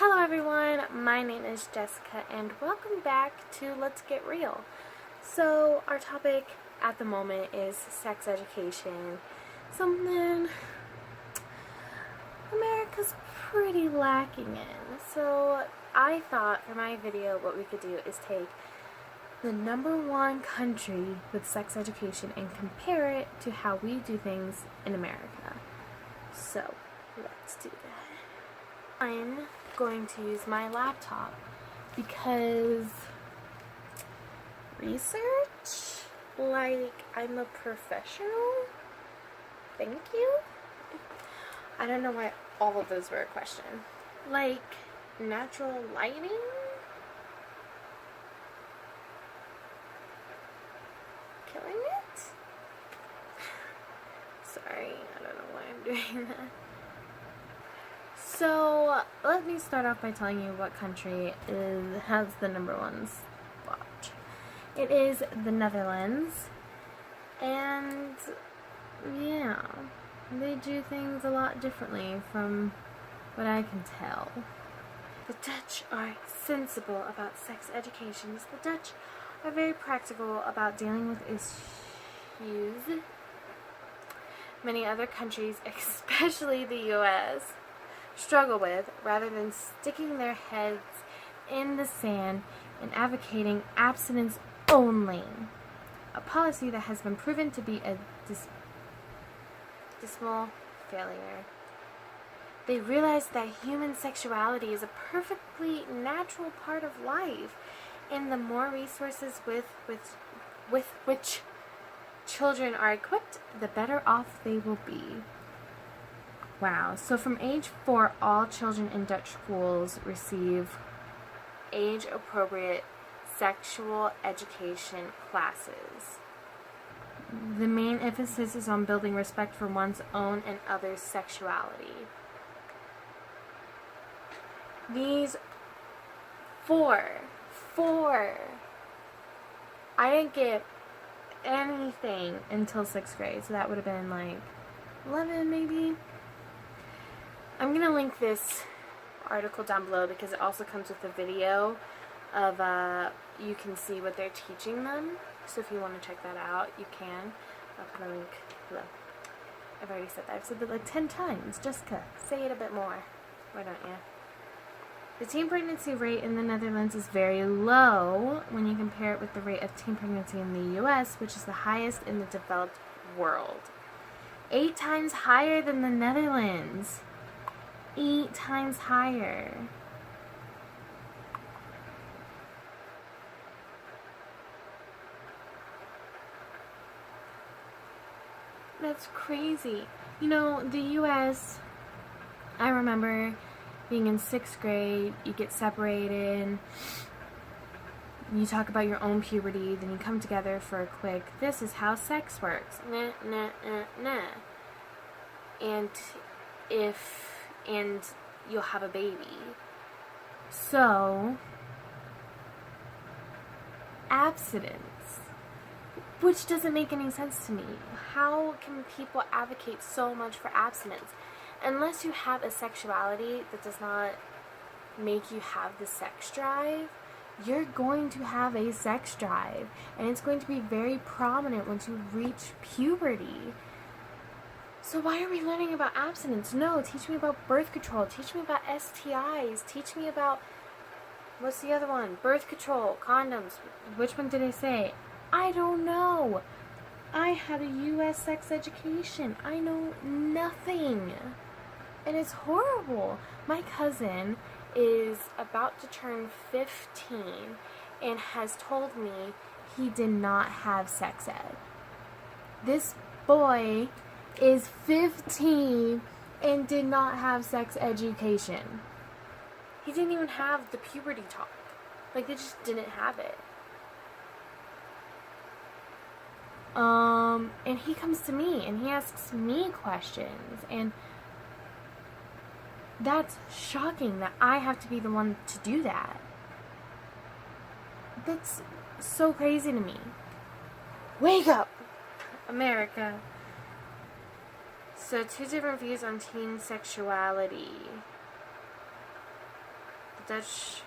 Hello everyone, my name is Jessica and welcome back to Let's Get Real. So our topic at the moment is sex education, something America's pretty lacking in. So I thought for my video what we could do is take the #1 country with sex education and compare it to how we do things in America. So let's do that. I'm going to use my laptop because research, like I'm a professional. Thank you. I don't know why all of those were a question. Like natural lighting. Killing it? Sorry, I don't know why I'm doing that. So, let me start off by telling you what country has the #1 spot. It is the Netherlands, and yeah, they do things a lot differently from what I can tell. The Dutch are sensible about sex education. The Dutch are very practical about dealing with issues many other countries, especially the US, struggle with, rather than sticking their heads in the sand and advocating abstinence only, a policy that has been proven to be a dismal failure. They realize that human sexuality is a perfectly natural part of life, and the more resources with which children are equipped, the better off they will be. Wow. So from age 4, all children in Dutch schools receive age-appropriate sexual education classes. The main emphasis is on building respect for one's own and others' sexuality. These four. I didn't get anything until 6th grade, so that would have been like 11 maybe. I'm going to link this article down below because it also comes with a video of, you can see what they're teaching them. So if you want to check that out, you can. I'll put a link below. I've already said that. I've said that like 10 times. Jessica, say it a bit more. Why don't you? The teen pregnancy rate in the Netherlands is very low when you compare it with the rate of teen pregnancy in the US, which is the highest in the developed world. 8 times higher than the Netherlands. 8 times higher. That's crazy. You know, the US, I remember being in 6th grade, you get separated, you talk about your own puberty, then you come together for a quick, this is how sex works. Nah, nah, nah, nah. And you'll have a baby. So, abstinence, which doesn't make any sense to me. How can people advocate so much for abstinence? Unless you have a sexuality that does not make you have the sex drive, you're going to have a sex drive, and it's going to be very prominent once you reach puberty. So why are we learning about abstinence? No, teach me about birth control. Teach me about STIs. Teach me about, what's the other one? Birth control, condoms. Which one did I say? I don't know. I had a US sex education. I know nothing. And it's horrible. My cousin is about to turn 15 and has told me he did not have sex ed. This boy is 15 and did not have sex education. He didn't even have the puberty talk. Like, they just didn't have it. And he comes to me and he asks me questions, and that's shocking that I have to be the one to do that. That's so crazy to me. Wake up, America. So 2 different views on teen sexuality. Dutch,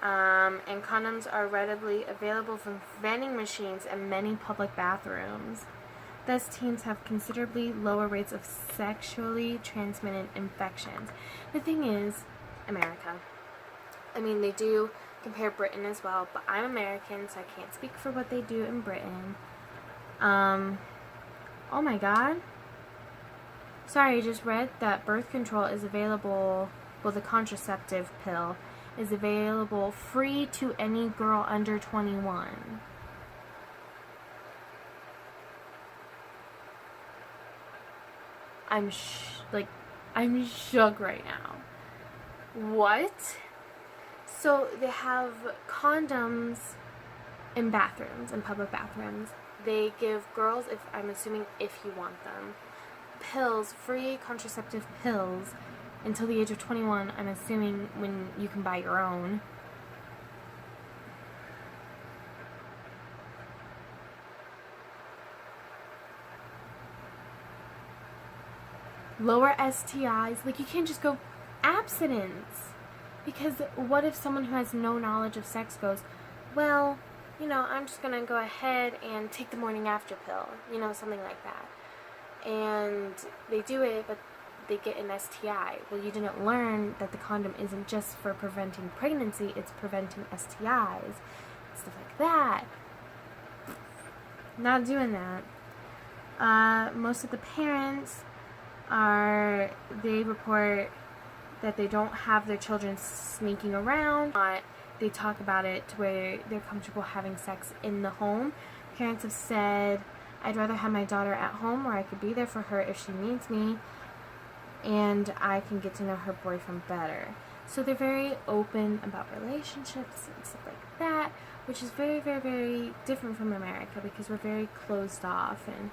and condoms are readily available from vending machines and many public bathrooms. Thus, teens have considerably lower rates of sexually transmitted infections. The thing is, America. I mean, they do compare Britain as well, but I'm American, so I can't speak for what they do in Britain. Oh my god. Sorry, I just read that birth control is available, well, the contraceptive pill is available free to any girl under 21. I'm shook right now. What? So they have condoms in bathrooms, in public bathrooms. They give girls, I'm assuming if you want them, pills, free contraceptive pills until the age of 21. I'm assuming when you can buy your own. Lower STIs. Like, you can't just go abstinence. Because what if someone who has no knowledge of sex goes, well, you know, I'm just going to go ahead and take the morning after pill. You know, something like that. And they do it, but they get an STI. Well, you didn't learn that the condom isn't just for preventing pregnancy, it's preventing STIs. Stuff like that. Not doing that. Most of the parents they report that they don't have their children sneaking around. They talk about it to where they're comfortable having sex in the home. Parents have said, I'd rather have my daughter at home where I could be there for her if she needs me, and I can get to know her boyfriend better. So they're very open about relationships and stuff like that, which is very, very, very different from America because we're very closed off, and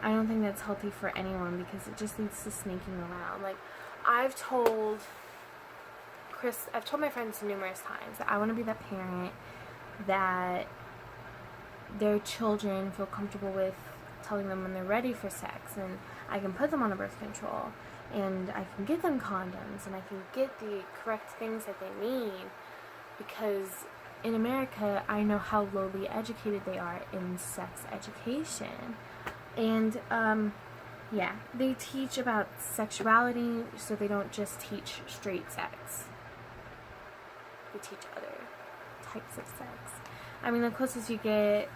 I don't think that's healthy for anyone because it just leads to sneaking around. Like, I've told my friends numerous times that I want to be that parent that their children feel comfortable with telling them when they're ready for sex, and I can put them on a birth control, and I can get them condoms, and I can get the correct things that they need, because in America, I know how lowly educated they are in sex education. And, yeah, they teach about sexuality, so they don't just teach straight sex. They teach other types of sex. I mean, the closest you get,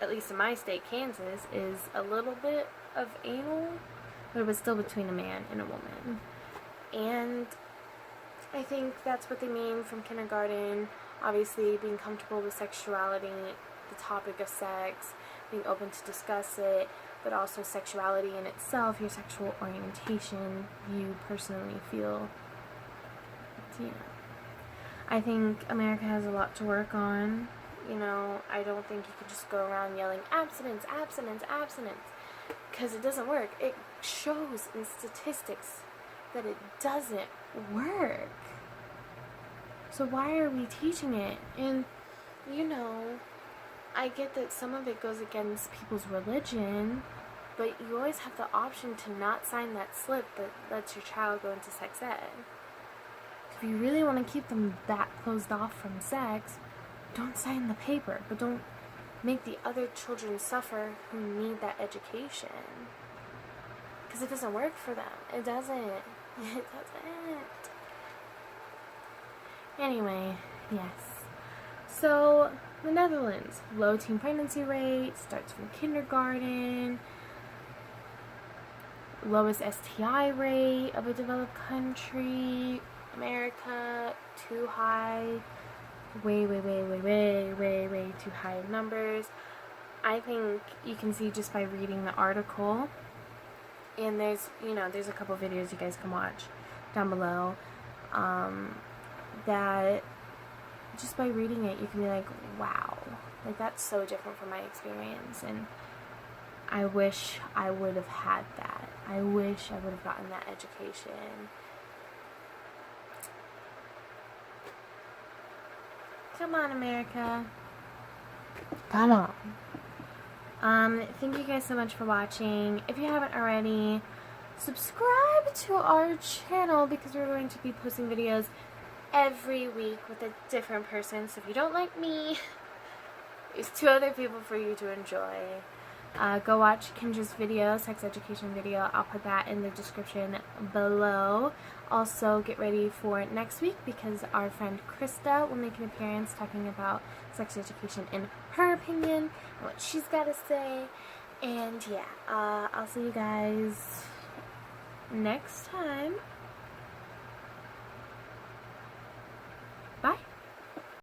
at least in my state, Kansas, is a little bit of anal, but it was still between a man and a woman. And I think that's what they mean from kindergarten. Obviously, being comfortable with sexuality, the topic of sex, being open to discuss it, but also sexuality in itself, your sexual orientation, you personally feel, you know. I think America has a lot to work on. You know, I don't think you can just go around yelling abstinence, abstinence, abstinence, because it doesn't work. It shows in statistics that it doesn't work. So why are we teaching it? And, you know, I get that some of it goes against people's religion, but you always have the option to not sign that slip that lets your child go into sex ed. If you really want to keep them that closed off from sex, don't sign the paper, but don't make the other children suffer who need that education. Because it doesn't work for them. It doesn't. It doesn't. Anyway, yes. So, the Netherlands, low teen pregnancy rate, starts from kindergarten, lowest STI rate of a developed country. America, too high, way too high numbers. I think you can see just by reading the article, and there's a couple videos you guys can watch down below, that just by reading it, you can be like, wow, like that's so different from my experience, and I wish I would have had that. I wish I would have gotten that education. Come on, America. Come on. Thank you guys so much for watching. If you haven't already, subscribe to our channel because we're going to be posting videos every week with a different person. So if you don't like me, there's 2 other people for you to enjoy. Go watch Kendra's video, sex education video. I'll put that in the description below. Also, get ready for next week because our friend Krista will make an appearance talking about sex education in her opinion and what she's got to say. And yeah, I'll see you guys next time.